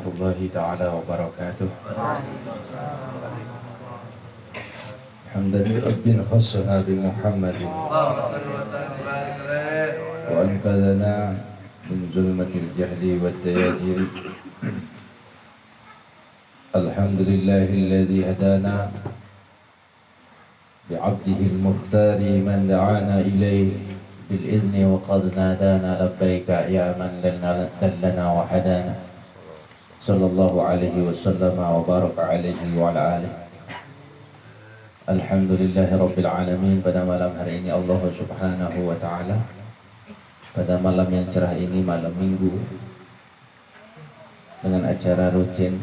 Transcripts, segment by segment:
warahmatullahi taala wabarakatuh. Hamdan li rabbin khassana bi Muhammadin wa anqadhana min zulmatil jahli wad dayajiri. Alhamdulillahilladzi hadana bi'abdihi al-mukhtari man da'ana ilayhi بالإذن وقد نادانا لبيك يا من دلنا وحدانا صلى الله عليه وسلم وبارك عليه وعلى آله. Alhamdulillah Rabbil Alamin. Pada malam hari ini Allah Subhanahu wa Ta'ala, pada malam yang cerah ini, malam minggu, dengan acara rutin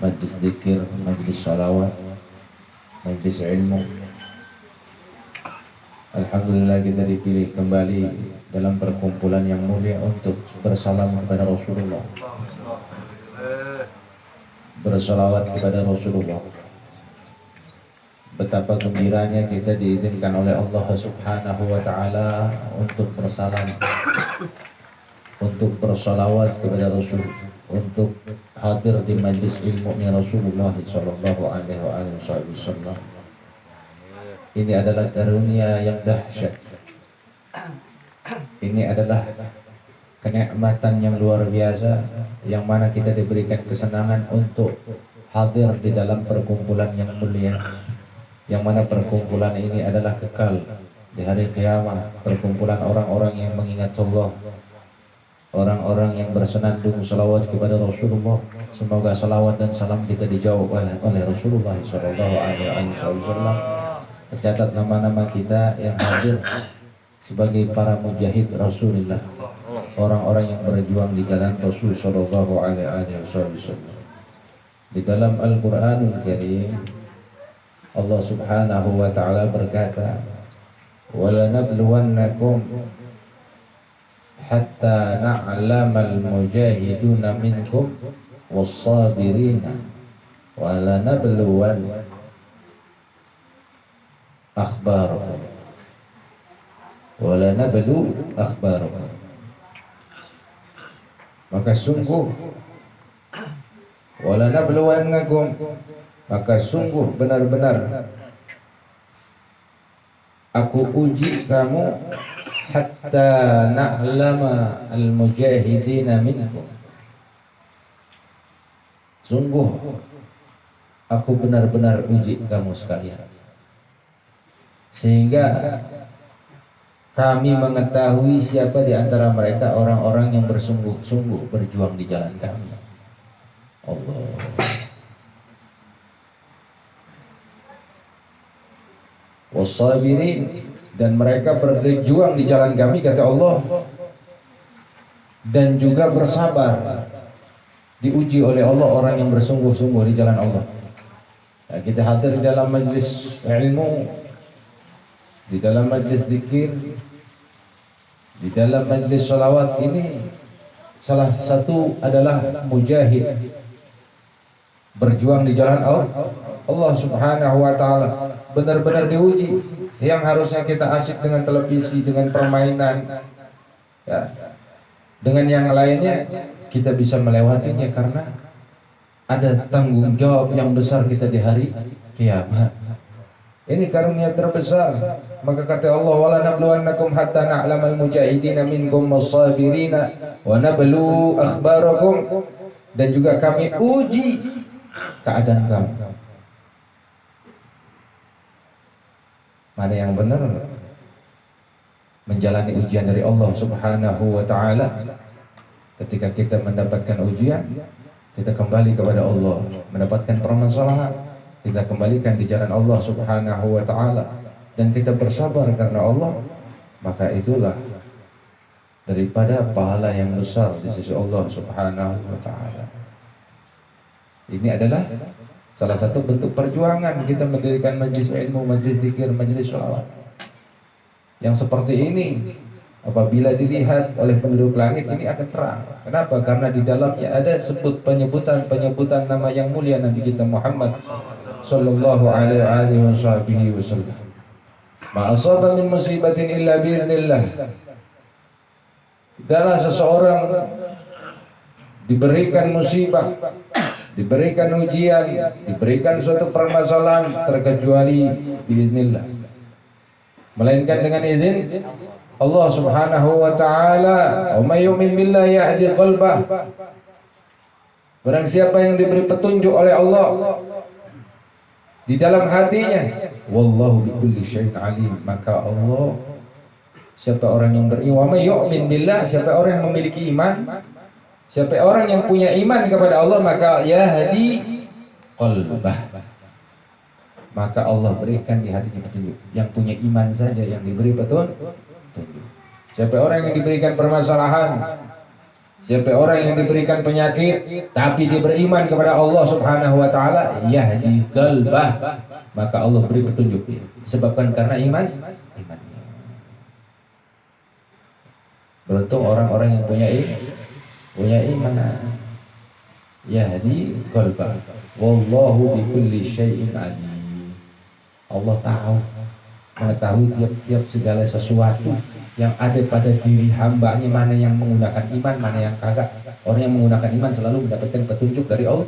majlis dzikir, majlis sholawat, majlis ilmu, alhamdulillah kita dipilih kembali dalam perkumpulan yang mulia untuk bersalam kepada Rasulullah, bersalawat kepada Rasulullah. Betapa gembiranya kita diizinkan oleh Allah Subhanahu wa Ta'ala untuk bersalam, untuk bersalawat kepada Rasul, untuk hadir di majlis ilmunya Rasulullah sallallahu alaihi wasallam. Ini adalah karunia yang dahsyat. Ini adalah kenikmatan yang luar biasa, yang mana kita diberikan kesenangan untuk hadir di dalam perkumpulan yang mulia, yang mana perkumpulan ini adalah kekal di hari kiamat. Perkumpulan orang-orang yang mengingat Allah, orang-orang yang bersenandung salawat kepada Rasulullah. Semoga salawat dan salam kita dijawab oleh Rasulullah sallallahu alaihi wasallam. Tercatat nama-nama kita yang hadir sebagai para mujahid Rasulullah, orang-orang yang berjuang di jalan Rasul sallallahu alaihi wasallam. Di dalam Al-Qur'anul Karim Allah Subhanahu wa Ta'ala berkata, "Wala nabluwannakum hatta na'lamal mujahiduna minkum was-sabirina wala nabluwan akhbarakum wala nablu akhbarakum." Maka sungguh wala nabluwannakum, maka sungguh benar-benar aku uji kamu hatta na'lama al-mujahidina minkum. Sungguh aku benar-benar uji kamu sekalian, sehingga kami mengetahui siapa di antara mereka orang-orang yang bersungguh-sungguh berjuang di jalan kami. Allah. Wassabirin, dan mereka berjuang di jalan kami, kata Allah, dan juga bersabar. Diuji oleh Allah orang yang bersungguh-sungguh di jalan Allah. Nah, kita hadir di dalam majlis ilmu, di dalam majlis zikir, di dalam majlis sholawat ini, salah satu adalah mujahid, berjuang di jalan Allah Subhanahu wa Ta'ala. Benar-benar diuji. Yang harusnya kita asik dengan televisi, dengan permainan, ya, dengan yang lainnya, kita bisa melewatinya karena ada tanggung jawab yang besar kita di hari kiamat. Ini karunia terbesar. Maka kata Allah, "Wala nabluwannakum hatta na'lamal mujahidina minkum was-sabirina wa nablu akhbarakum." Dan juga kami uji keadaan kamu. Mana yang benar menjalani ujian dari Allah Subhanahu wa Ta'ala. Ketika kita mendapatkan ujian, kita kembali kepada Allah, mendapatkan permasalahan, kita kembalikan di jalan Allah Subhanahu wa Ta'ala, dan kita bersabar karena Allah, maka itulah daripada pahala yang besar di sisi Allah Subhanahu wa Ta'ala. Ini adalah salah satu bentuk perjuangan kita mendirikan majlis ilmu, majlis zikir, majlis sholawat. Yang seperti ini apabila dilihat oleh penduduk langit ini akan terang. Kenapa? Karena di dalamnya ada penyebutan nama yang mulia Nabi kita Muhammad sallallahu alaihi wasallam. Ma asaba min musibatin illa bi'idznillah. Tidaklah seseorang diberikan musibah, diberikan ujian, diberikan suatu permasalahan, terkecuali biiznillah, melainkan dengan izin Allah Subhanahu wa taala. Wa may yu'min billahi yahdi qalbah. Barang siapa yang diberi petunjuk oleh Allah di dalam hatinya, wallahu bikulli syai'in alim, maka Allah, siapa orang yang beriman, may yu'min billah, siapa orang yang memiliki iman, siapa orang yang punya iman kepada Allah, maka yahdi qalbah, maka Allah berikan di hatinya petunjuk. Yang punya iman saja yang diberi petunjuk. Siapa orang yang diberikan permasalahan, siapa orang yang diberikan penyakit, tapi dia beriman kepada Allah Subhanahu wa taala, yahdi qalbah, maka Allah beri petunjuk. Sebabkan karena imannya. Beruntung orang-orang yang punya iman. Yahdi qalbah. Wallahu bikulli syai'in alim. Allah mengetahui tiap-tiap segala sesuatu yang ada pada diri hambanya, mana yang menggunakan iman, mana yang kagak. Orang yang menggunakan iman selalu mendapatkan petunjuk dari Allah.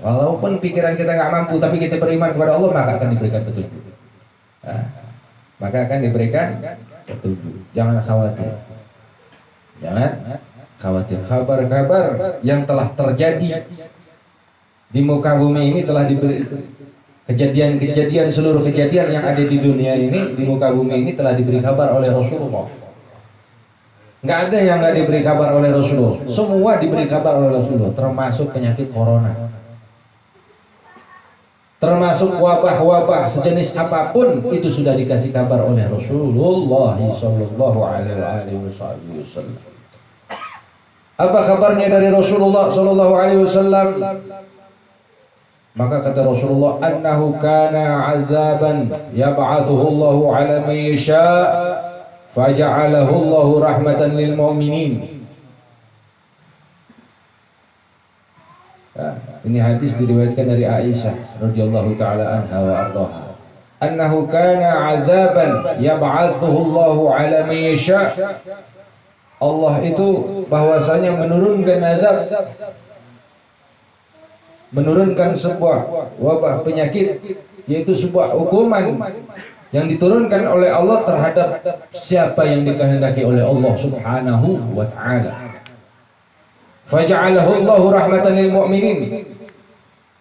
Walaupun pikiran kita nggak mampu, tapi kita beriman kepada Allah, maka akan diberikan petunjuk. Nah, maka akan diberikan petunjuk. Jangan khawatir. Kabar-kabar yang telah terjadi di muka bumi ini telah diberi. Kejadian-kejadian, seluruh kejadian yang ada di dunia ini, di muka bumi ini telah diberi kabar oleh Rasulullah. Nggak ada yang nggak diberi kabar oleh Rasulullah. Semua diberi kabar oleh Rasulullah, termasuk penyakit corona, termasuk wabah-wabah sejenis apapun, itu sudah dikasih kabar oleh Rasulullah Sallallahu Alaihi Wasallam. Apa kabarnya dari Rasulullah Sallallahu Alaihi Wasallam? Maka kata Rasulullah, annahu kana azaban yab'athuhu Allahu 'ala man yasha' faja'alahu Allahu rahmatan lil mu'minin. Ini hadis diriwayatkan dari Aisyah radhiyallahu taala anha wa ardhaha. Annahu kana azaban yab'athuhu Allahu 'ala man yasha'. Allah itu bahwasanya menurunkan azab, menurunkan sebuah wabah penyakit, yaitu sebuah hukuman yang diturunkan oleh Allah terhadap siapa yang dikehendaki oleh Allah Subhanahu wa taala. Faja'alahu Allahu rahmatan lil mu'minin.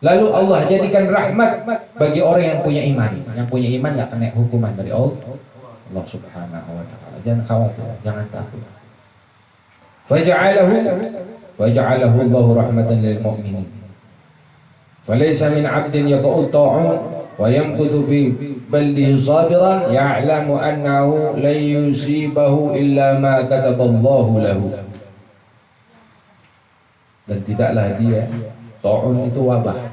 Lalu Allah jadikan rahmat bagi orang yang punya iman. Yang punya iman enggak kena hukuman dari Allah Subhanahu wa taala. Jangan khawatir, jangan takut. Faja'alahu Allahu rahmatan lil mu'minin. فليس من عبد يقع الطاعون ويمكث في بلده صابرا يعلم أنه لن يصيبه إلا ما كتب الله له. Dan tidaklah dia, ta'un itu wabah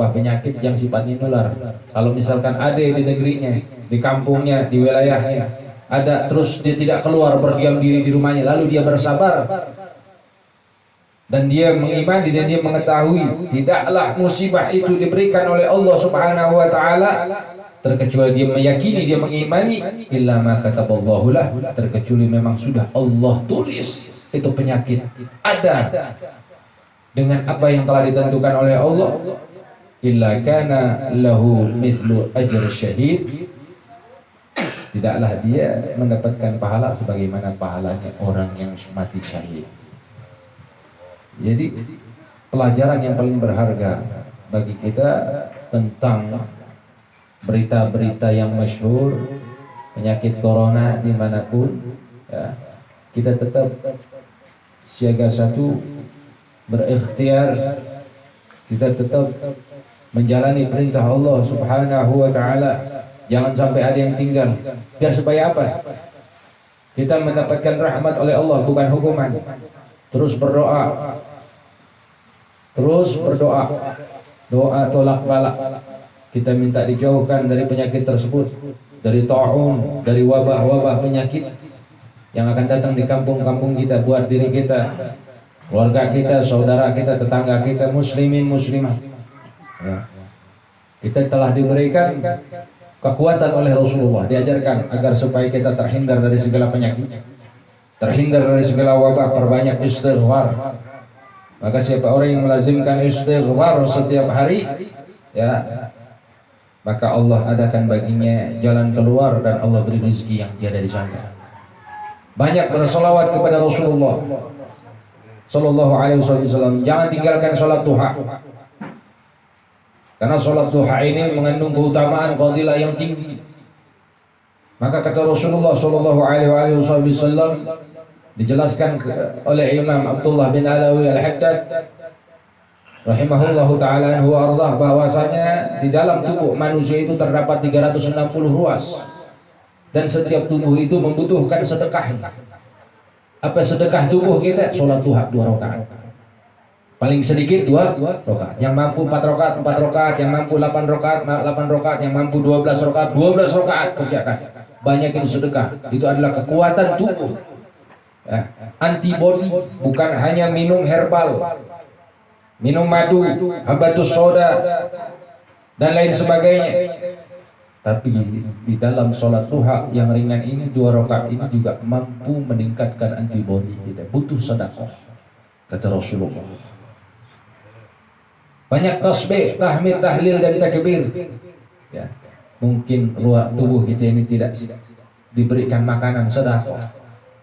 penyakit yang sifatnya nular. Kalau misalkan ada di negerinya, di kampungnya, di wilayahnya ada, terus dia tidak keluar, berdiam diri di rumahnya, lalu dia bersabar dan dia mengimani dan dia mengetahui tidaklah musibah itu diberikan oleh Allah Subhanahu wa taala, terkecuali dia meyakini, dia mengimani, illa ma kataballahu lah, terkecuali memang sudah Allah tulis itu penyakit ada dengan apa yang telah ditentukan oleh Allah, illa kana lahu mislu ajr syahid, tidaklah dia mendapatkan pahala sebagaimana pahalanya orang yang mati syahid. Jadi pelajaran yang paling berharga bagi kita tentang berita-berita yang masyhur penyakit corona dimanapun, ya, kita tetap siaga satu, berikhtiar, kita tetap menjalani perintah Allah Subhanahu wa taala. Jangan sampai ada yang tinggal. Biar supaya apa? Kita mendapatkan rahmat oleh Allah, bukan hukuman. Terus berdoa. Doa tolak balak. Kita minta dijauhkan dari penyakit tersebut, dari ta'un, dari wabah-wabah penyakit yang akan datang di kampung-kampung kita, buat diri kita, keluarga kita, saudara kita, tetangga kita, muslimin muslimah. Ya. Kita telah diberikan kekuatan oleh Rasulullah, diajarkan agar supaya kita terhindar dari segala penyakit. terhindar dari segala wabah, perbanyak istighfar. Maka siapa orang yang melazimkan istighfar setiap hari, ya, maka Allah adakan baginya jalan keluar dan Allah beri rezeki yang tiada disangka. Banyak bersolawat kepada Rasulullah Sallallahu Alaihi Wasallam. Jangan tinggalkan sholat duha, karena sholat duha ini mengandung keutamaan fadilah yang tinggi. Maka kata Rasulullah Sallallahu Alaihi Wasallam, dijelaskan oleh Imam Abdullah bin Alawi Al-Haddad rahimahullahu ta'ala anhu ardah, bahwasanya di dalam tubuh manusia itu terdapat 360 ruas, dan setiap tubuh itu membutuhkan sedekahnya. Apa sedekah tubuh kita? Sholat duha 2 rakaat, paling sedikit 2 rakaat. Yang mampu 4 rakaat 4 rakaat, yang mampu 8 rakaat 8 rakaat, yang mampu 12 rakaat 12 rakaat kerjakan. Banyakin sedekah, itu adalah kekuatan tubuh. Antibody, bukan hanya minum herbal, minum madu, habatus soda dan lain sebagainya, tapi di dalam sholat duha yang ringan ini 2 rakaat ini juga mampu meningkatkan antibody kita. Butuh sedekah, kata Rasulullah. Banyak tasbih, tahmid, tahlil dan takbir. Ya, mungkin ruang tubuh kita ini tidak diberikan makanan sedekah.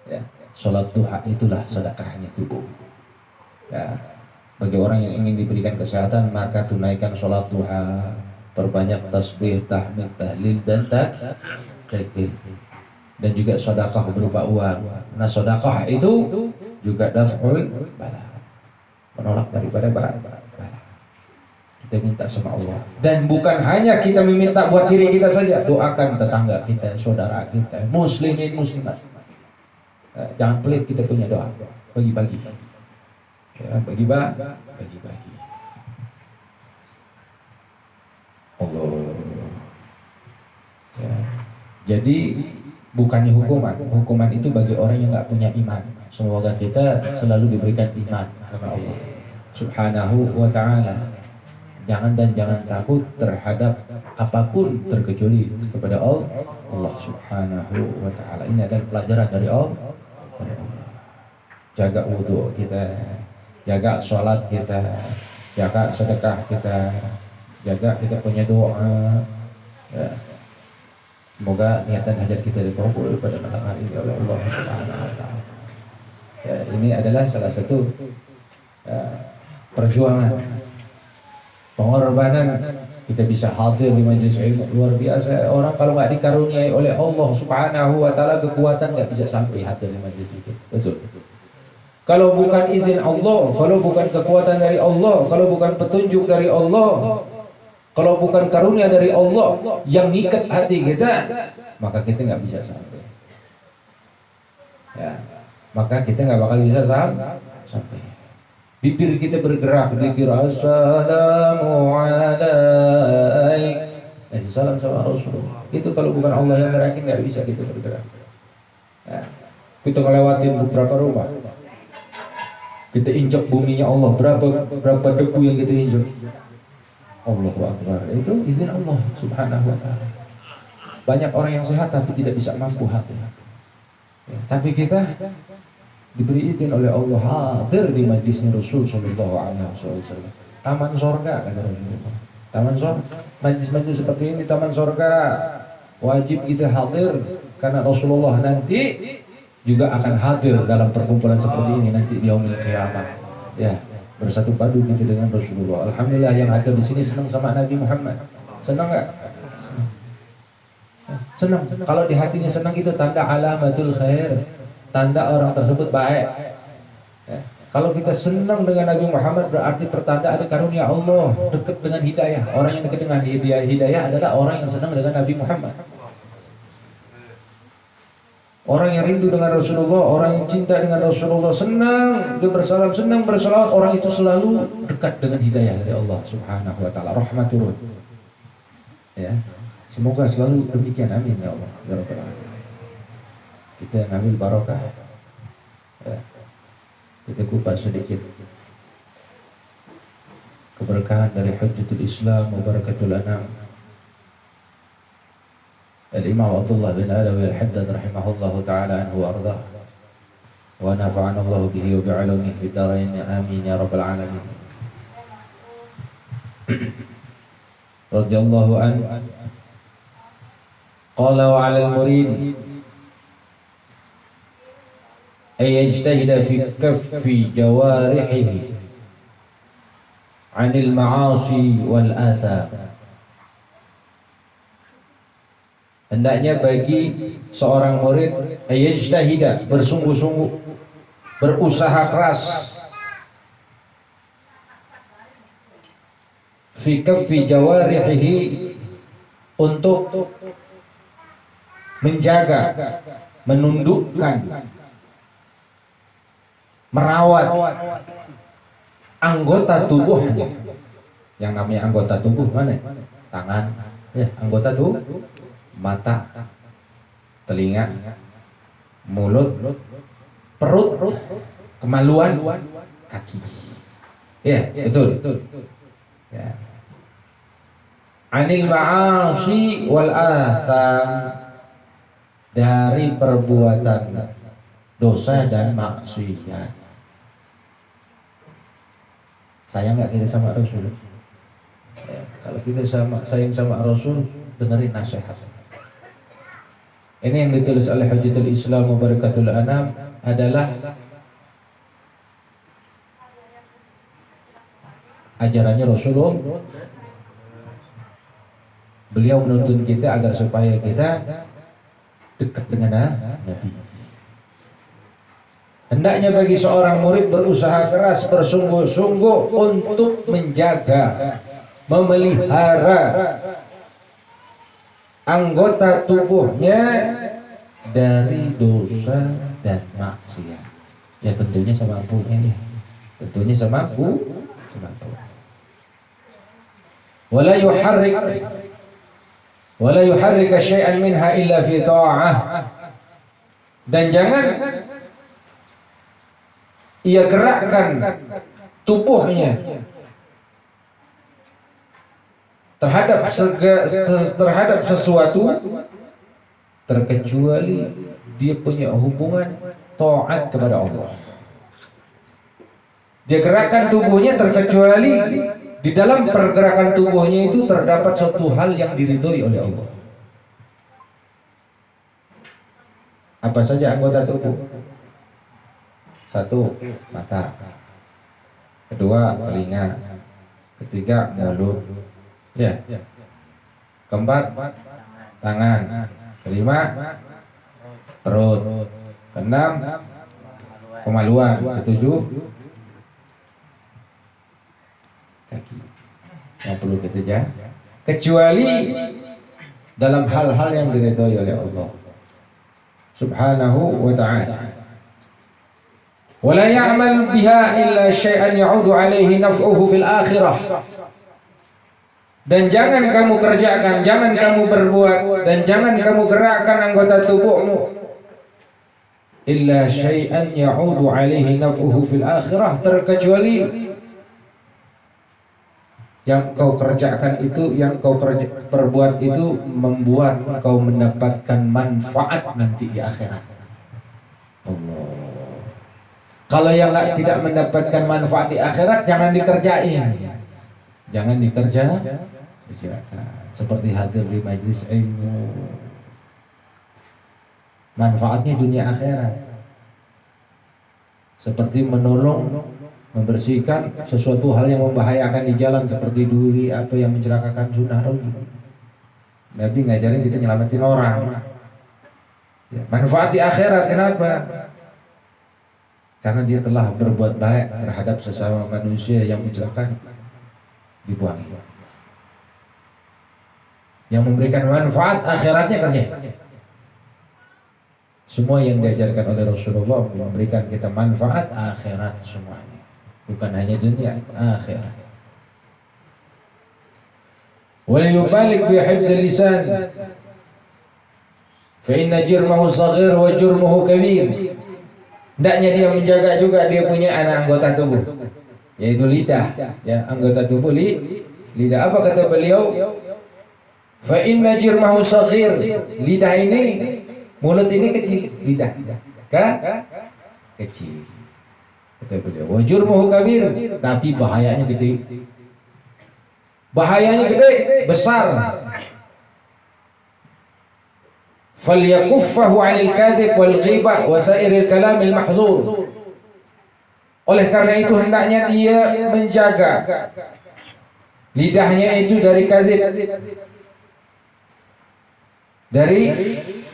Ya. Sholat duha itulah sedekahnya tubuh. Ya, bagi orang yang ingin diberikan kesehatan, maka tunaikan sholat duha, perbanyak tasbih, tahmid, tahlil dan takbir, dan juga sedekah berupa uang. Nah, sedekah itu juga daf'ul bala, menolak daripada bala. Kita minta sama Allah, dan bukan hanya kita meminta buat diri kita saja, doakan tetangga kita, saudara kita, muslimin muslimat. Jangan pelit kita punya doa, bagi-bagi, ya, bagi-bagi. Allah, ya. Jadi bukannya hukuman itu bagi orang yang nggak punya iman. Semoga kita selalu diberikan iman sama Allah Subhanahu wa Ta'ala. Jangan takut terhadap apapun terkecuali kepada Allah Subhanahu wa Ta'ala. Ini adalah pelajaran dari Allah. Jaga wudhu kita, jaga sholat kita, jaga sedekah kita, jaga kita punya doa. Ya. Semoga niat dan hajat kita dikabul pada malam hari ini oleh Allah Subhanahu wa Ta'ala. Ya, ini adalah salah satu perjuangan, pengorbanan. Kita bisa hadir di majelis ilmu, luar biasa. Orang kalau nggak dikaruniai oleh Allah Subhanahu wa Ta'ala kekuatan, nggak bisa sampai hadir di majelis itu. Betul. Kalau bukan izin Allah, kalau bukan kekuatan dari Allah, kalau bukan petunjuk dari Allah, kalau bukan karunia dari Allah yang ngikat hati kita, maka kita nggak bisa sampai. Ya, maka kita nggak bakal bisa sampai. Bibir kita bergerak, zikir assalamualaikum, kasih salam sama Rasulullah. Itu kalau bukan Allah yang gerakin, nggak bisa kita bergerak. Ya. Kita ngelewatin beberapa rumah, kita injak buminya Allah, berapa debu yang kita injak. Allahu Akbar, itu izin Allah Subhanahu wa Ta'ala. Banyak orang yang sehat tapi tidak bisa mampu hati. Ya, tapi kita diberi izin oleh Allah hadir di majlisnya Rasul Sallallahu Alaihi Wasallam. Taman sorga, kata Rasulullah. Taman sorga, majlis-majlis seperti ini taman sorga, wajib kita hadir karena Rasulullah nanti juga akan hadir dalam perkumpulan seperti ini nanti di yaumil qiyamah. Ya, bersatu padu kita dengan Rasulullah. Alhamdulillah yang hadir di sini senang sama Nabi Muhammad. Senang nggak? Senang. Kalau di hatinya senang itu tanda alamatul khair. Tanda orang tersebut baik. Ya. Kalau kita senang dengan Nabi Muhammad berarti pertanda ada karunia Allah, dekat dengan hidayah. Orang yang dekat dengan hidayah adalah orang yang senang dengan Nabi Muhammad. Orang yang rindu dengan Rasulullah, orang yang cinta dengan Rasulullah, senang dia bersalam, senang bersalawat, orang itu selalu dekat dengan hidayah dari Allah Subhanahu wa Ta'ala, rahmat turun. Ya. Semoga selalu demikian, amin ya Allah ya Rabbal alamin. Kita ngambil barokah, ya. Kita kupas sedikit keberkahan dari Hujjatul Islam wa Barakatul Anam Al-Imam Abdullah bin Alawi Al-Haddad rahimahullahu ta'ala anhu wa ardah. wa nafa'ana Allah bihi wa bi'ulumihi fid dharain amin ya rabbal alamin. Radhiyallahu an qala wa 'alal murid ay yajtahida fi kaffi jawarihi 'anil ma'asi wal atham. Hendaknya bagi seorang murid ayajtahida, bersungguh-sungguh, berusaha keras fi kaffi jawarihi, untuk menjaga, menundukkan, merawat anggota tubuhnya. Yang namanya anggota tubuh mana? Tangan, ya, anggota tubuh, mata, telinga, mulut, perut, kemaluan, kaki. Ya, betul. Ya. Anil ma'asi wal atham, dari perbuatan dosa dan maksiat. Sayang nggak kita sama Rasul? Ya, kalau kita sayang sama Rasul, dengerin nasihat. Ini yang ditulis oleh Hujjatul Islam wa Barakatul Anam adalah ajarannya Rasulullah. Beliau menuntun kita agar supaya kita dekat dengan Nabi. Hendaknya bagi seorang murid berusaha keras, bersungguh-sungguh untuk menjaga, memelihara anggota tubuhnya dari dosa dan maksiat. Ya tentunya semampunya, ya. Tentunya semampu. Wala yuharrik syai'an minha illa fi ta'ah. Dan jangan ia gerakkan tubuhnya terhadap sesuatu terkecuali dia punya hubungan taat kepada Allah. Dia gerakkan tubuhnya terkecuali di dalam pergerakan tubuhnya itu terdapat suatu hal yang diridhoi oleh Allah. Apa saja anggota tubuh? Satu, mata. Kedua, telinga. Ketiga, mulut. Ya. Keempat, tangan. Kelima, perut. Keenam, kemaluan. Ketujuh, kaki. Yang perlu kita jaga, kecuali dalam hal-hal yang diridhoi oleh Allah Subhanahu wa ta'ala. Wala ya'mal biha illa syai'an ya'udu alaihi naf'uhu fil akhirah. Dan jangan kamu kerjakan, jangan kamu berbuat, dan jangan kamu gerakkan anggota tubuhmu illa syai'an ya'udu alaihi naf'uhu fil akhirah, terkecuali yang kau kerjakan itu, yang kau perbuat itu membuat kau mendapatkan manfaat nanti di akhirat. Allah. Kalau yang tidak mendapatkan manfaat di akhirat, jangan dikerjain. Jangan dikerjakan. Seperti hadir di majelis ilmu, manfaatnya dunia akhirat. Seperti menolong, membersihkan sesuatu hal yang membahayakan di jalan, seperti duri, apa yang mencelakakan sunnah Rasul. Nabi ngajarin kita nyelamatin orang. Ya, manfaat di akhirat, kenapa? Karena dia telah berbuat baik terhadap sesama manusia yang mencelakakan, dibuang. Yang memberikan manfaat akhiratnya kerja. Semua yang diajarkan oleh Rasulullah memberikan kita manfaat akhirat semuanya, bukan hanya dunia, akhirat. Wal yubalik fi hifz lisan fa inna jirmahu saghir wa jurmuhu kabir. Hendaknya dia menjaga juga dia punya anak anggota tubuh, yaitu lidah, ya, anggota tubuh lidah. Apa kata beliau? Fa inna jirmahu saghir. Lidah ini, mulut ini kecil, lidah. kecil. Kata beliau, wa jurmuhu kabir, tapi bahayanya gede. Bahayanya gede, besar. Falyakuffahu 'anil kadhib wal ghibah wa sa'iril kalamil mahdzur. Oleh karena itu hendaknya dia menjaga lidahnya itu dari kadzib, dari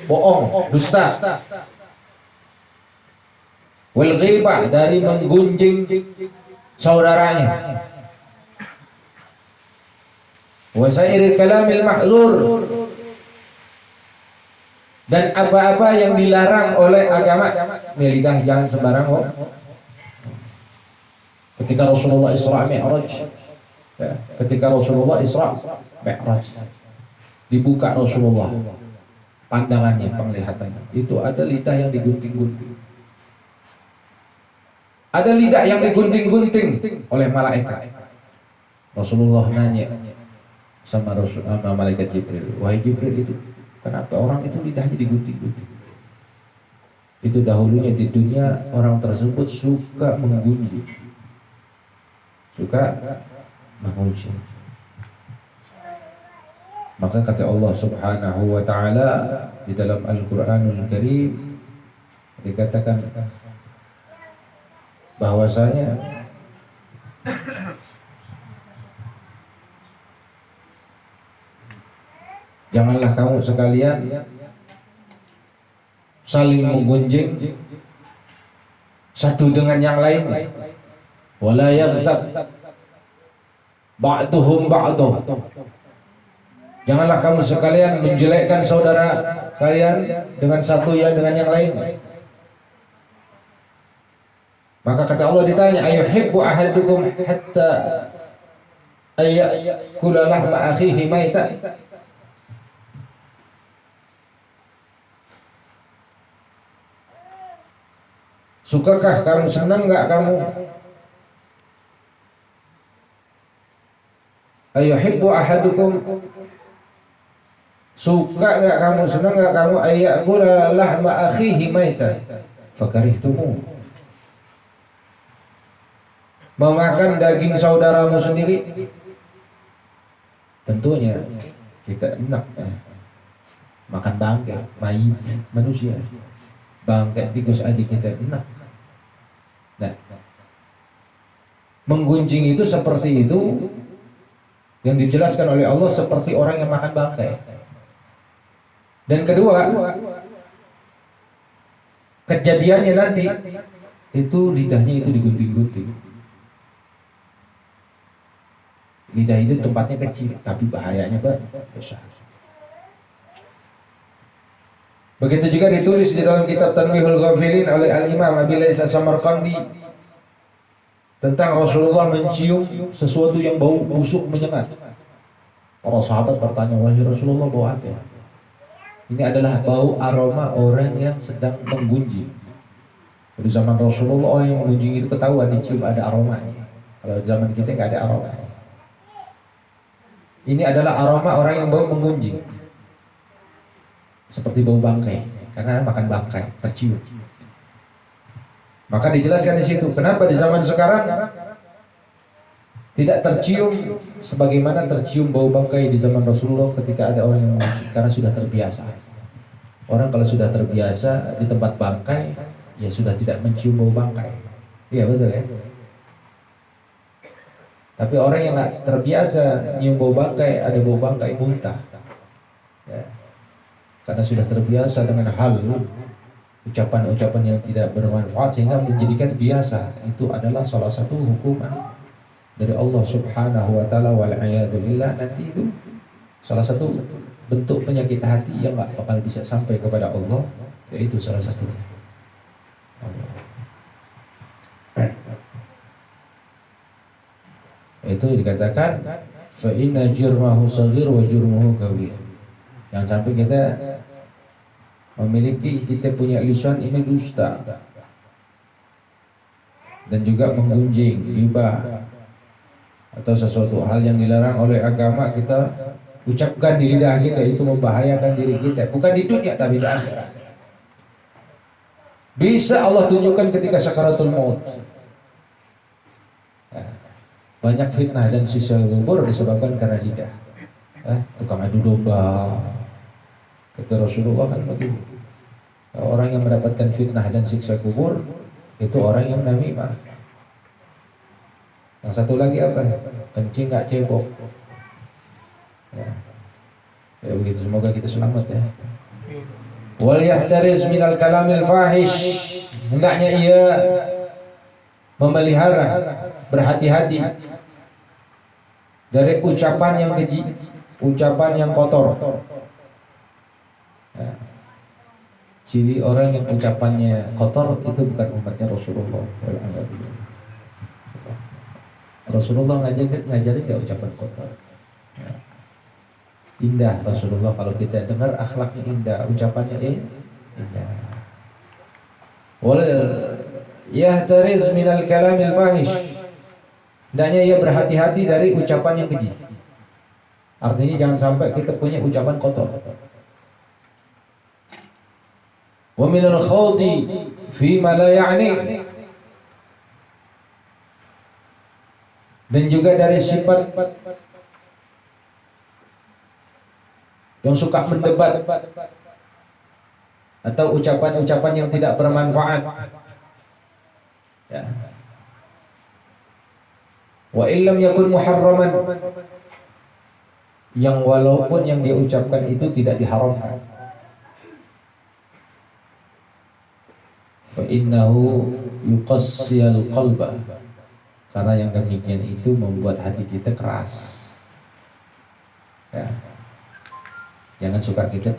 bohong, dusta, wal ghibah, dari menggunjing saudaranya, wasairil kalamil mahzur, dan apa-apa yang dilarang oleh agama. Lidah jangan sembarang. Ketika Rasulullah Isra Mi'raj, ya, ketika Rasulullah Isra Mi'raj, dibuka Rasulullah pandangannya, penglihatannya, itu ada lidah yang digunting-gunting. Ada lidah yang digunting-gunting oleh malaikat. Rasulullah nanya sama malaikat Jibril, wahai Jibril, itu kenapa orang itu lidahnya digunting-gunting? Itu dahulunya di dunia orang tersebut suka menggunjing, suka menguji. Maka kata Allah Subhanahu wa taala di dalam Al-Qur'anul Karim, dikatakan bahwasanya janganlah kamu sekalian saling menggunjing satu dengan yang lain. Wala yaghtab ba'duhum ba'dah. Janganlah kamu sekalian menjelekkan saudara kalian dengan satu ya dengan yang lain. Maka kata Allah, ditanya, ayuhibbu ahadukum hatta ayyakula lahma akhihi maita. Sukakah kamu, senang enggak kamu? Ayuhibbu ahadukum, suka enggak kamu, senang enggak kamu, ayyakula lahma akhihi maita fakarihtumu, memakan daging saudaramu sendiri? Tentunya kita enak makan bangkai mayit manusia, bangkai tikus adik kita enak. Nah, menggunjing itu seperti itu, yang dijelaskan oleh Allah seperti orang yang makan bangkai. Dan kedua, kejadiannya nanti itu lidahnya itu digunting-gunting. Lidah itu tempatnya kecil, tapi bahayanya besar. Begitu juga ditulis di dalam kitab Tanbihul Ghafilin oleh Al-Imam Abi Laits As-Samarqandi tentang Rasulullah mencium sesuatu yang bau busuk menyengat. Para sahabat bertanya, wahai Rasulullah, bau apa? Ini adalah bau aroma orang yang sedang menggunjing. Di zaman Rasulullah orang yang menggunjing itu ketahuan, dicium ada aromanya. Kalau di zaman kita nggak ada aroma. Ini adalah aroma orang yang bau menggunjing, seperti bau bangkai, karena makan bangkai tercium. Maka dijelaskan di situ, kenapa di zaman sekarang tidak tercium sebagaimana tercium bau bangkai di zaman Rasulullah ketika ada orang yang menggunjing, karena sudah terbiasa. Orang kalau sudah terbiasa di tempat bangkai, ya sudah tidak mencium bau bangkai. Iya betul ya. Tapi orang yang nggak terbiasa nyium bau bangkai, ada bau bangkai muntah, ya. Karena sudah terbiasa dengan hal ucapan-ucapan yang tidak bermanfaat sehingga menjadikan biasa. Itu adalah salah satu hukuman dari Allah Subhanahu wa taala, wal'iyadzubillah. Nanti itu salah satu bentuk penyakit hati yang nggak bakal bisa sampai kepada Allah, yaitu salah satu. Itu dikatakan fa inna jurmahu shaghir wa jurmuhu kabir. Yang sampai kita memiliki, kita punya lisan ini dusta dan juga menggunjing, ghibah atau sesuatu hal yang dilarang oleh agama kita ucapkan di lidah kita, itu membahayakan diri kita, bukan di dunia tapi di akhirat. Bisa Allah tunjukkan ketika sakaratul maut. Banyak fitnah dan siksa kubur disebabkan karena lidah. Tukang adu domba. Kata Rasulullah kan begitu. Orang yang mendapatkan fitnah dan siksa kubur itu orang yang namimah. Yang satu lagi apa? Kencing nggak cebok. Ya begitu, semoga kita selamat ya. Wal yahtariz minal kalamil fahish. Hendaknya ia memelihara, berhati-hati dari ucapan yang keji, ucapan yang kotor. Ciri orang yang ucapannya kotor itu bukan umatnya Rasulullah. Rasulullah ngajarin dia ucapan kotor. Indah Rasulullah, kalau kita dengar akhlaknya indah, ucapannya indah. Wal yahtariz minal kalamil fahish. Hendaknya ia berhati-hati dari ucapan yang keji. Artinya jangan sampai kita punya ucapan kotor. Wa minal khawdi fi ma la ya'ni. Dan juga dari sifat yang suka mendebat atau ucapan-ucapan yang tidak bermanfaat. Ya. Wa illam yakun muharraman, yang walaupun yang dia ucapkan itu tidak diharamkan. Fa innahu yuqassiyal qalba, karena yang demikian itu membuat hati kita keras. Ya. Jangan suka kita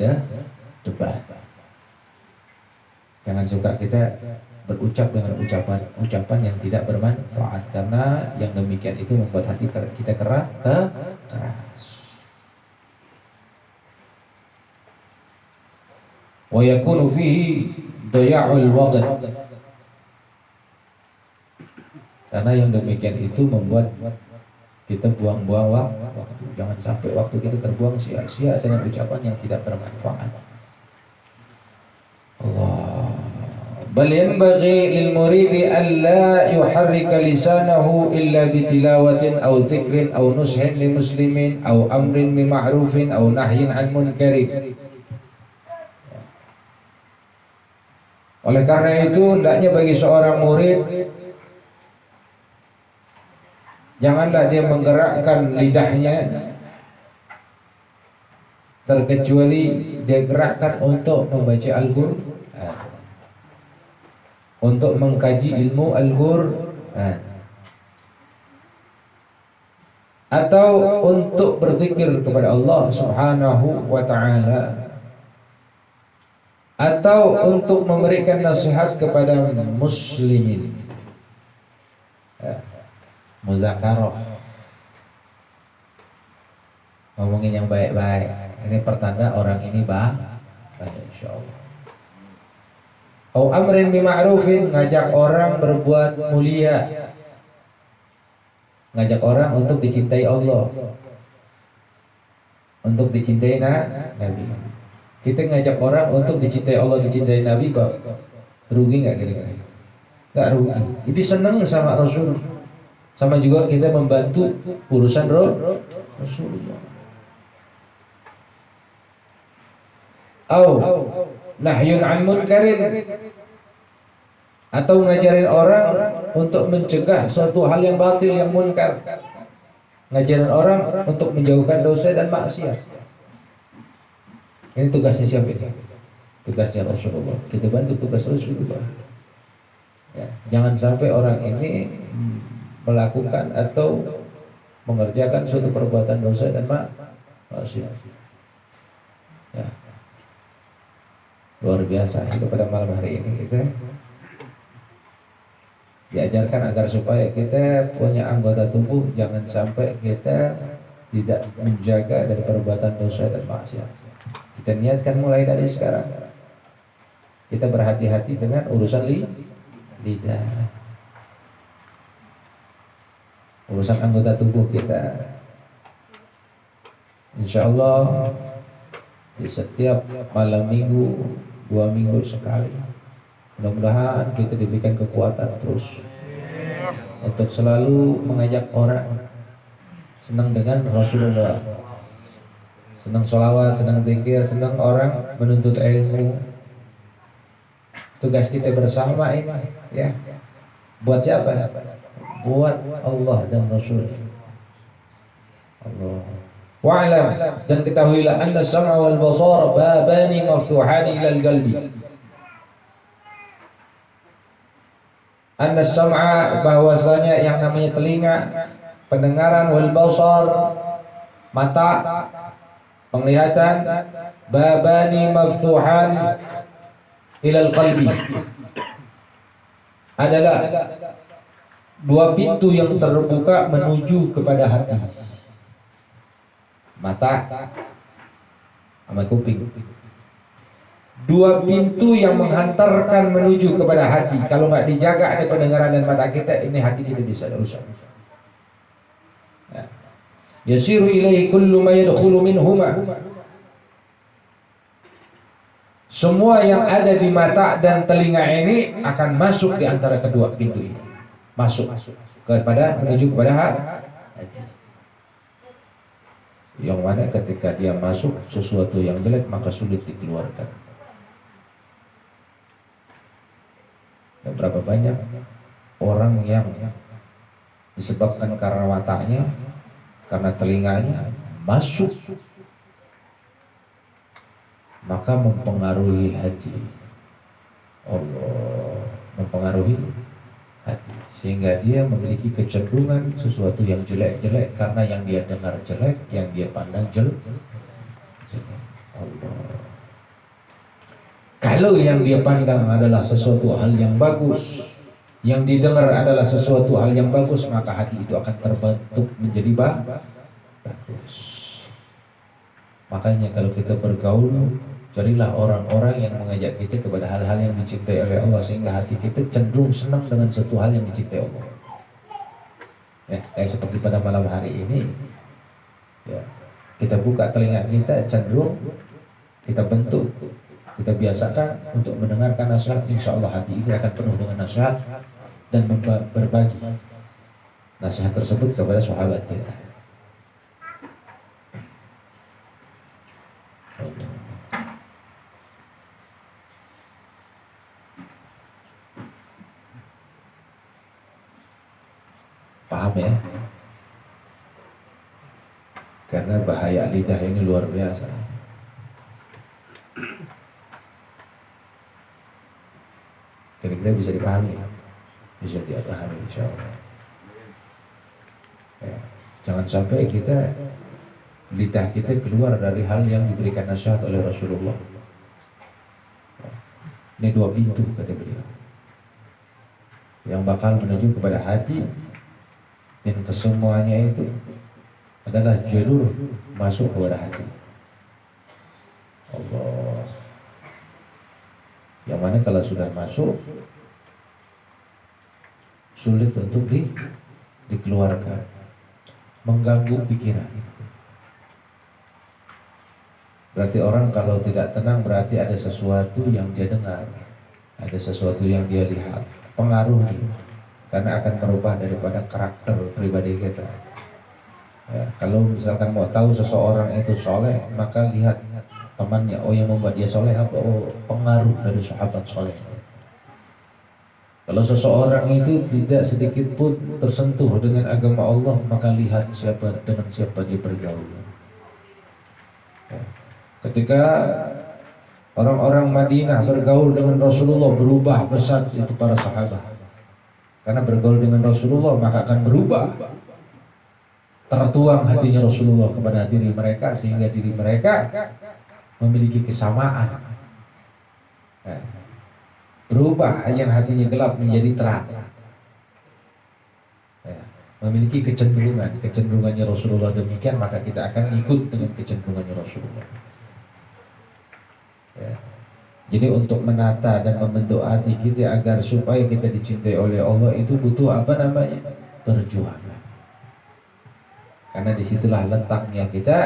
debat. Jangan suka kita berucap dengan ucapan yang tidak bermanfaat, karena yang demikian itu membuat hati kita keras. Wa yakunu fihi daya'ul waqt, karena yang demikian itu membuat kita buang-buang waktu. Jangan sampai waktu kita terbuang sia-sia dengan ucapan yang tidak bermanfaat. Allah. Bal yanbaghi lil muridi alla yuharrika lisanahu illa bi tilawatin aw dzikrin aw nushin lil muslimin aw amrin bi ma'rufin aw nahyin 'an munkarin. Oleh karena itu hendaknya bagi seorang murid, janganlah dia menggerakkan lidahnya terkecuali dia gerakkan untuk membaca Al-Qur'an, untuk mengkaji ilmu Al-Qur'an, atau untuk berzikir kepada Allah Subhanahu wa ta'ala, atau untuk memberikan nasihat kepada muslimin. Muzakarah, ngomongin yang baik-baik. Ini pertanda orang ini baik, insyaallah. Au amrin bi ma'rufin, ngajak orang berbuat mulia, ngajak orang untuk dicintai Allah, untuk dicintai Nabi. Kita ngajak orang untuk dicintai Allah, dicintai Nabi, rugi nggak kira-kira? Nggak rugi. Jadi senang sama Rasul. Sama juga kita membantu urusan Rasulullah. Nahyun 'an munkarin, atau ngajarin orang untuk mencegah suatu hal yang batil, yang munkar. Ngajarin orang untuk menjauhkan dosa dan maksiat. Ini tugasnya siapa? Tugasnya Rasulullah. Kita bantu tugas Rasulullah. Ya, jangan sampai orang ini melakukan atau mengerjakan suatu perbuatan dosa dan maksiat. Ya. Luar biasa itu pada malam hari ini kita diajarkan agar supaya kita punya anggota tubuh jangan sampai kita tidak menjaga dari perbuatan dosa dan maksiat. Kita niatkan mulai dari sekarang. Kita berhati-hati dengan urusan lidah, urusan anggota tubuh kita. Insya Allah di setiap malam minggu, 2 minggu sekali, Mudah-mudahan kita diberikan kekuatan terus untuk selalu mengajak orang senang dengan Rasulullah, senang sholawat, senang zikir, senang orang menuntut ilmu. Tugas kita bersama ini ya. Buat siapa? Buat Allah dan Rasul. Allah. Wa'lam, dan ketahuilah anna sam'a wal basara babani maftuhani ilal qalbi. Anna sam'a, bahwasanya yang namanya telinga, pendengaran, wal basar, mata, penglihatan, babani maftuhani ilal qalbi, adalah dua pintu yang terbuka menuju kepada hati. Mata sama kuping, dua pintu yang menghantarkan menuju kepada hati. Kalau nggak dijaga ada pendengaran dan mata kita, ini hati kita bisa rusak. Yasiru ilaihi kullu ma yadkhulu minhuma. Semua yang ada di mata dan telinga ini akan masuk di antara kedua pintu ini. Masuk kepada menuju kepada hati. Yang mana ketika dia masuk sesuatu yang jelek maka sulit dikeluarkan. Dan berapa banyak orang yang disebabkan karena matanya, karena telinganya masuk, maka mempengaruhi hati. Allah mempengaruhi hati, sehingga dia memiliki kecenderungan sesuatu yang jelek-jelek karena yang dia dengar jelek, yang dia pandang jelek. Allah. Kalau yang dia pandang adalah sesuatu hal yang bagus, yang didengar adalah sesuatu hal yang bagus, maka hati itu akan terbentuk menjadi bagus. Makanya kalau kita bergaul, carilah orang-orang yang mengajak kita kepada hal-hal yang dicintai oleh Allah, sehingga hati kita cenderung senang dengan suatu hal yang dicintai Allah. Ya, kayak seperti pada malam hari ini, ya, kita buka telinga kita, cenderung kita bentuk, kita biasakan untuk mendengarkan nasihat. Insya Allah hati ini akan penuh dengan nasihat dan berbagi nasihat tersebut kepada sahabat kita. Paham ya? Karena bahaya lidah ini luar biasa. Kira-kira bisa dipahami? Bisa dipahami insya Allah. Ya, jangan sampai lidah kita keluar dari hal yang diberikan nasihat oleh Rasulullah. Ini dua pintu kata beliau yang bakal menuju kepada hati, dan kesemuanya itu adalah jalur masuk kepada hati. Allah. Yang mana kalau sudah masuk sulit untuk dikeluarkan, mengganggu pikiran. Berarti orang kalau tidak tenang berarti ada sesuatu yang dia dengar, ada sesuatu yang dia lihat, pengaruhi, karena akan merubah daripada karakter pribadi kita. Ya, kalau misalkan mau tahu seseorang itu soleh, maka lihat temannya. Oh, yang membuat dia soleh apa? Oh, pengaruh dari sahabat soleh. Kalau seseorang itu tidak sedikit pun tersentuh dengan agama Allah, maka lihat dengan siapa dia bergaul. Ya. Ketika orang-orang Madinah bergaul dengan Rasulullah, berubah pesat itu para sahabat. Karena bergaul dengan Rasulullah maka akan berubah, tertuang hatinya Rasulullah kepada diri mereka, sehingga diri mereka memiliki kesamaan. Ya. Berubah yang hatinya gelap menjadi terang. Ya. Memiliki kecenderungannya Rasulullah demikian, maka kita akan ikut dengan kecenderungannya Rasulullah. Ya. Jadi untuk menata dan membentuk hati kita agar supaya kita dicintai oleh Allah itu butuh apa namanya? Perjuangan. Karena disitulah letaknya kita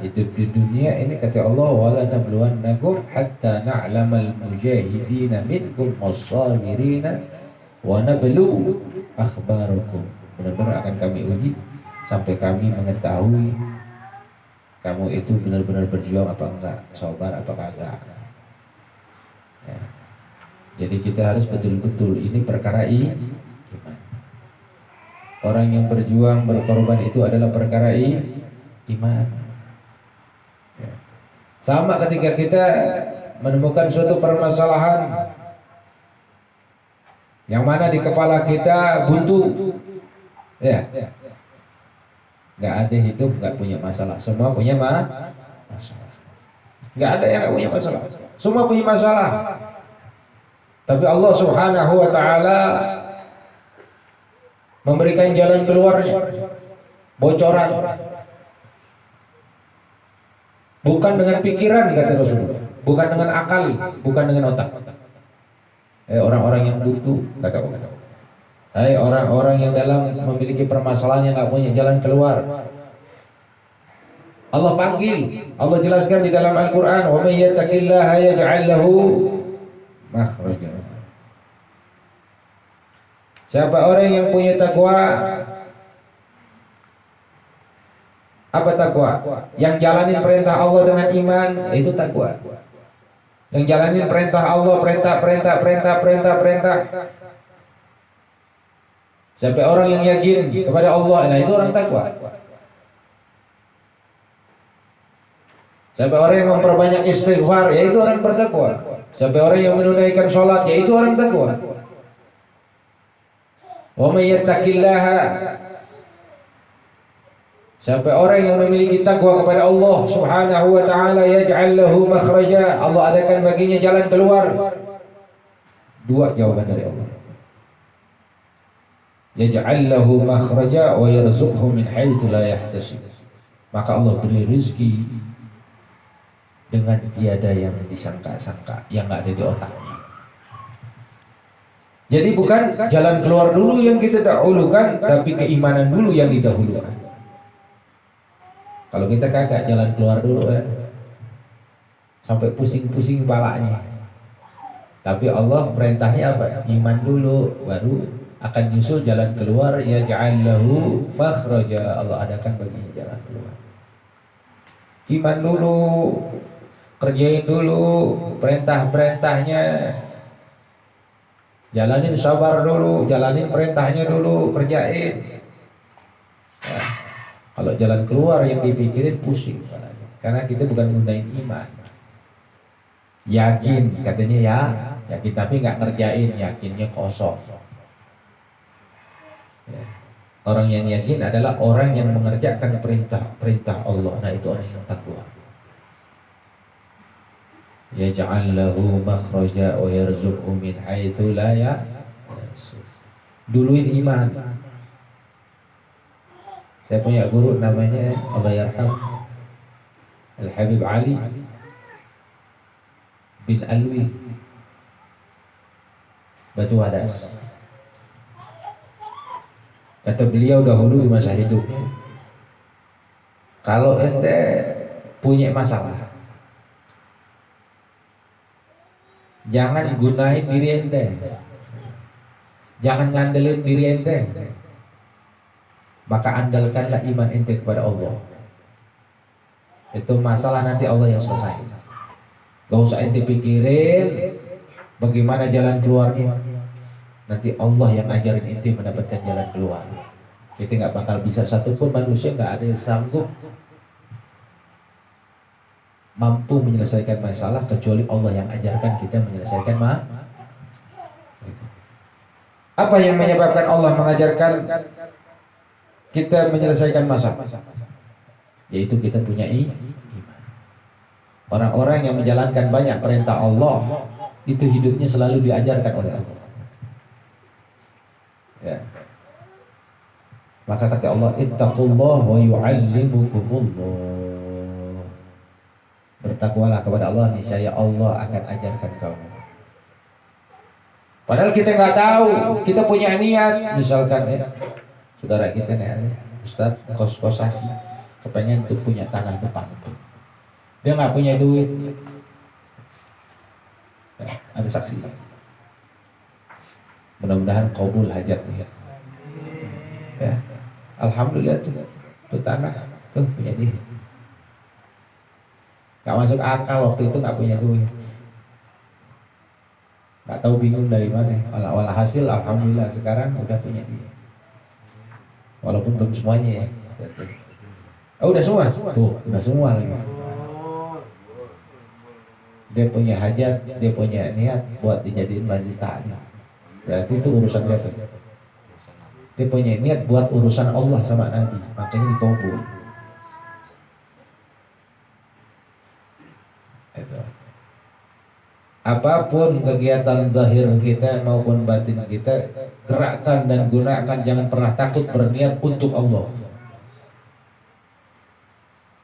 hidup di dunia ini, kata Allah, wala nabluwannakum hatta na'lamal mujahidina minkum was-sabirina wa nablu akhbarakum. Benar-benar akan kami uji sampai kami mengetahui kamu itu benar-benar berjuang apa enggak, sabar apa kagak. Ya. Jadi kita harus betul-betul, ini perkara iman. Orang yang berjuang berkorban itu adalah perkara iman. Ya. Sama ketika kita menemukan suatu permasalahan yang mana di kepala kita buntu, ya, nggak ada hidup nggak punya masalah, semua punya masalah. Nggak ada yang nggak punya masalah, semua punya masalah. Tapi Allah Subhanahu wa Ta'ala memberikan jalan keluarnya, bocoran. Bukan dengan pikiran, kata Rasulullah, bukan dengan akal, bukan dengan otak. Orang-orang yang butuh, kata Allah. Hai orang-orang yang dalam memiliki permasalahan yang nggak punya jalan keluar, Allah panggil, Allah jelaskan di dalam Al-Quran, wa may yattaqillaha yaj'al lahu makhraja. Siapa orang yang punya takwa, apa takwa? Yang jalanin perintah Allah dengan iman, itu takwa. Yang jalanin perintah Allah, perintah. Sampai orang yang yakin kepada Allah, nah itu orang takwa. Sampai orang yang memperbanyak istighfar, ya itu orang bertakwa. Sampai orang yang menunaikan sholat, ya itu orang takwa. Wa may yattaqillaha, sampai orang yang memiliki takwa kepada Allah Subhanahu wa Ta'ala, yaj'al lahu makhraja, Allah adakan baginya jalan keluar. Dua jawaban dari Allah. Yaj'al lahu makhraja wa yarzuqhu min haitsu la yahtasib. Maka Allah beri rezeki dengan tiada yang disangka-sangka, yang enggak ada di otaknya. Jadi bukan jalan keluar dulu yang kita dahulukan, tapi keimanan dulu yang didahulukan. Kalau kita kagak, jalan keluar dulu ya, sampai pusing-pusing kepalanya. Tapi Allah perintahnya apa? Iman dulu, baru akan nyusul jalan keluar. Ya ja'allahu makhraja, Allah adakan baginya jalan keluar. Iman dulu, kerjain dulu perintah-perintahnya, jalanin sabar dulu, jalanin perintahnya dulu, kerjain. Ya. Kalau jalan keluar yang dipikirin pusing, karena kita bukan menggunakan iman. Yakin katanya ya, yakin tapi nggak kerjain, yakinnya kosong. Ya. Orang yang yakin adalah orang yang mengerjakan perintah Allah. Nah itu orang yang takwa. Yaj'al lahu makhraja wa yarzuqhu min haitsu la yahtasib. Duluin iman. Saya punya guru namanya Allah yarham Al-Habib Ali bin Alwi Batu Wadas. Kata beliau dahulu di masa hidupnya, kalau ente punya masalah, jangan gunain diri ente, jangan ngandelin diri ente, maka andalkanlah iman ente kepada Allah. Itu masalah nanti Allah yang selesai. Gak usah ente pikirin bagaimana jalan keluarnya. Nanti Allah yang ajarin ente mendapatkan jalan keluar. Kita nggak bakal bisa, satupun manusia nggak ada yang sanggup mampu menyelesaikan masalah kecuali Allah yang ajarkan kita menyelesaikan masalah. Apa yang menyebabkan Allah mengajarkan kita menyelesaikan masalah? Yaitu kita punya iman. Orang-orang yang menjalankan banyak perintah Allah itu hidupnya selalu diajarkan oleh Allah. Ya. Maka kata Allah, ittaqullah wa yu'allimukumullah. Bertakwalah kepada Allah, niscaya Allah akan ajarkan kamu. Padahal kita nggak tahu, kita punya niat, misalkan ya, saudara kita nih, Ustaz kos-kosasi, kepengen tuh punya tanah depan itu. Dia nggak punya duit. Ada saksi. Mudah-mudahan kabul hajatnya. Ya, alhamdulillah tuh tanah tuh punya dia. Nggak masuk akal waktu itu nggak punya duit. Nggak tahu bingung dari mana. Walau hasil alhamdulillah sekarang udah punya dia. Walaupun belum semuanya ya. Oh udah semua? Tuh udah semua lagi. Dia punya hajat, dia punya niat buat dijadiin majlis taklim. Berarti itu urusan dia. Dia punya niat buat urusan Allah sama Nabi, makanya dikabul. Itu. Apapun kegiatan zahir kita maupun batin kita, gerakkan dan gunakan, jangan pernah takut berniat untuk Allah.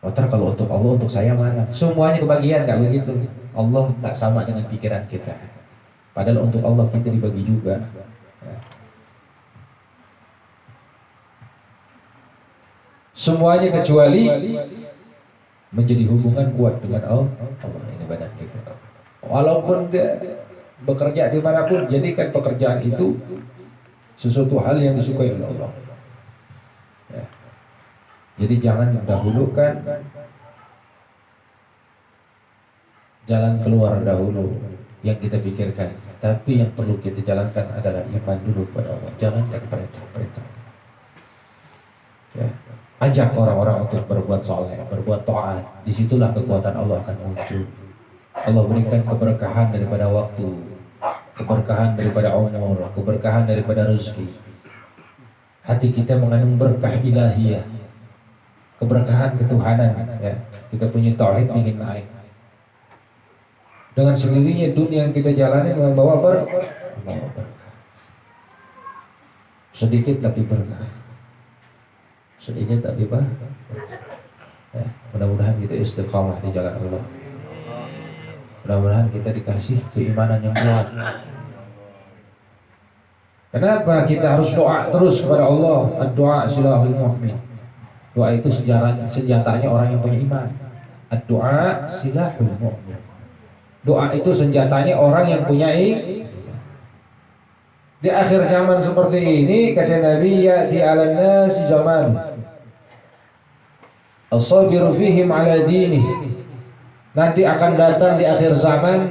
Otak kalau untuk Allah, untuk saya mana? Semuanya kebagian, nggak begitu. Allah nggak sama dengan pikiran kita. Padahal untuk Allah kita dibagi juga. Semuanya kecuali menjadi hubungan kuat dengan Allah, ini badan kita. Walaupun dia bekerja dimanapun, jadikan pekerjaan itu sesuatu hal yang disukai oleh Allah. Ya. Jadi jangan dahulukan jalan keluar dahulu yang kita pikirkan, tapi yang perlu kita jalankan adalah iman dulu kepada Allah. Jalankan perintah-perintah. Ya. Ajak orang-orang untuk berbuat soleh, berbuat taat. Disitulah kekuatan Allah akan muncul. Allah berikan keberkahan daripada waktu, keberkahan daripada umur, keberkahan daripada rezeki. Hati kita mengandung berkah ilahiyah, keberkahan ketuhanan. Ya. Kita punya tauhid ingin naik. Dengan sendirinya dunia yang kita jalani membawa berkah. Sedikit tapi berkah. Sedikit tapi berkah. Ya. Mudah-mudahan kita istiqamah di jalan Allah. Mudah-mudahan kita dikasih keimanan yang kuat. Kenapa kita harus doa terus kepada Allah? Ad-doa silahul mu'min. Doa itu senjatanya orang yang punya iman. Ad-doa silahul mu'min. Doa itu senjatanya orang yang punya iman. Di akhir zaman seperti ini, kata Nabi, ya'ti 'alan nasi zaman as-sabiru fihim 'ala dinihi. Nanti akan datang di akhir zaman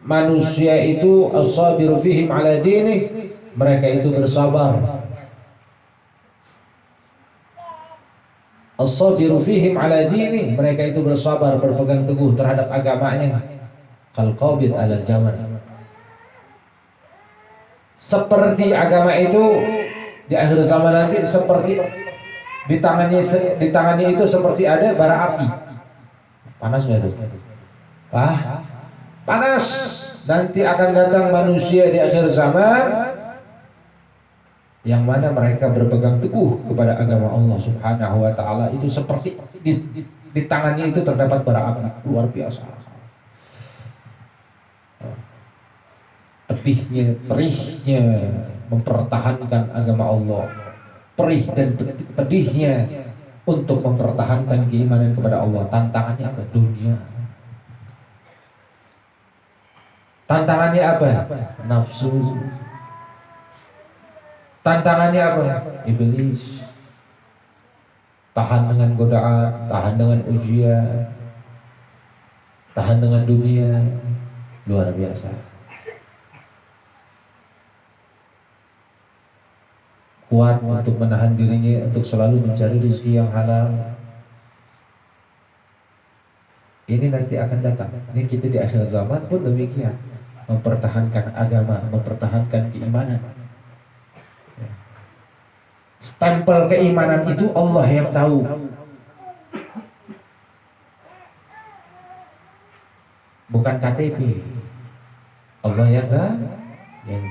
manusia itu as-sabiru fihim 'ala dinihi, mereka itu bersabar. As-sabiru fihim 'ala dinihi, mereka itu bersabar, berpegang teguh terhadap agamanya. Kal qabid 'alal jamar. Seperti agama itu di akhir zaman nanti seperti di tangannya itu seperti ada bara api. Panas nggak tuh? Panas. Nanti akan datang manusia di akhir zaman yang mana mereka berpegang teguh kepada agama Allah Subhanahu wa taala, itu seperti di tangannya itu terdapat bara api luar biasa. Perihnya mempertahankan agama Allah, perih dan pedihnya untuk mempertahankan keimanan kepada Allah. Tantangannya apa? Dunia. Tantangannya apa? Nafsu. Tantangannya apa? Iblis. Tahan dengan godaan, tahan dengan ujian, tahan dengan dunia. Luar biasa. Kuat untuk menahan dirinya untuk selalu mencari rezeki yang halal. Ini nanti akan datang. Ini kita di akhir zaman pun demikian, mempertahankan agama, mempertahankan keimanan. Stempel keimanan itu Allah yang tahu. Bukan KTP. Allah yang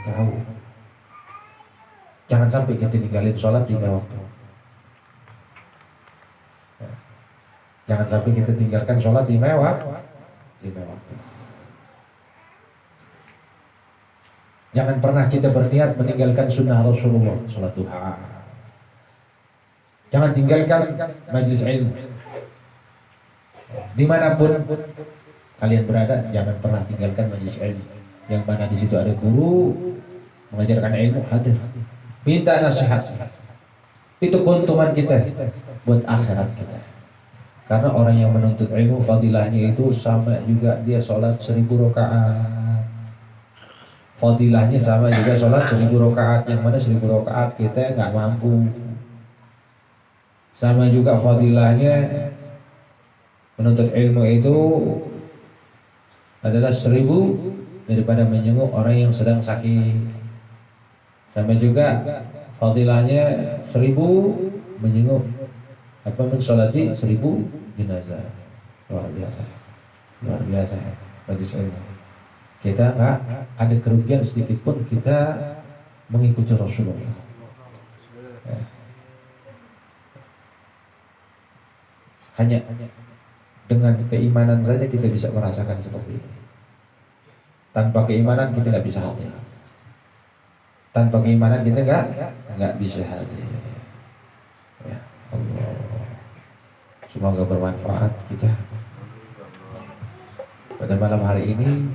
tahu. Jangan sampai kita tinggalin sholat di waktu. Jangan sampai kita tinggalkan sholat di waktu. Jangan pernah kita berniat meninggalkan sunnah Rasulullah, sholat duha. Jangan tinggalkan majelis ilmu. Dimanapun kalian berada, jangan pernah tinggalkan majelis ilmu. Yang mana di situ ada guru mengajarkan ilmu, hadir. Minta nasihat. Itu keuntungan kita buat akhirat kita. Karena orang yang menuntut ilmu fadilahnya itu sama juga dia sholat 1000 rakaat. Fadilahnya sama juga sholat 1000 rakaat. Yang mana 1000 rakaat kita nggak mampu. Sama juga fadilahnya menuntut ilmu itu adalah 1000 daripada menyenguk orang yang sedang sakit. Sama juga fadilahnya 1000 menyenguk mensolati 1000 jenazah. Luar biasa, luar biasa bagi saya. Kita nggak ada kerugian sedikit pun kita mengikuti Rasulullah. Ya. Hanya dengan keimanan saja kita bisa merasakan seperti ini. Tanpa keimanan kita nggak bisa hadir. Tanpa keimanan kita nggak bisa hadir. Ya Allah, semoga bermanfaat kita pada malam hari ini.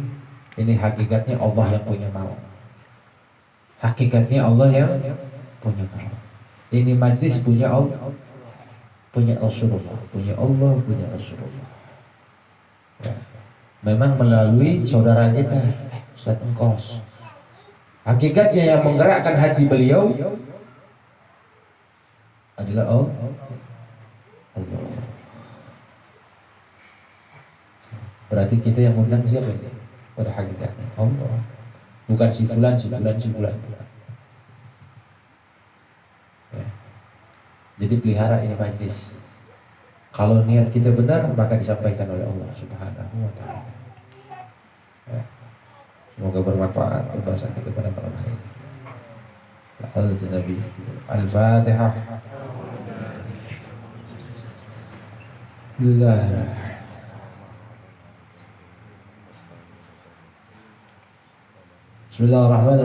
Ini hakikatnya Allah yang punya mau. Hakikatnya Allah yang punya mau. Ini majlis punya Allah, punya Rasulullah, punya Allah, punya Rasulullah. Ya. Memang melalui saudara kita Ustaz Engkos. Hakikatnya yang menggerakkan hati beliau adalah Allah. Berarti kita yang undang siapa ini? Pada hakikatnya Allah. Bukan si fulan. Ya. Jadi pelihara ini majlis. Kalau niat kita benar, maka disampaikan oleh Allah Subhanahu wa ta'ala. Ya. Semoga bermanfaat pembahasan kita pada malam hari ini. Alhamdulillah Nabi. Al-Fatihah. Bismillahirrahmanirrahim.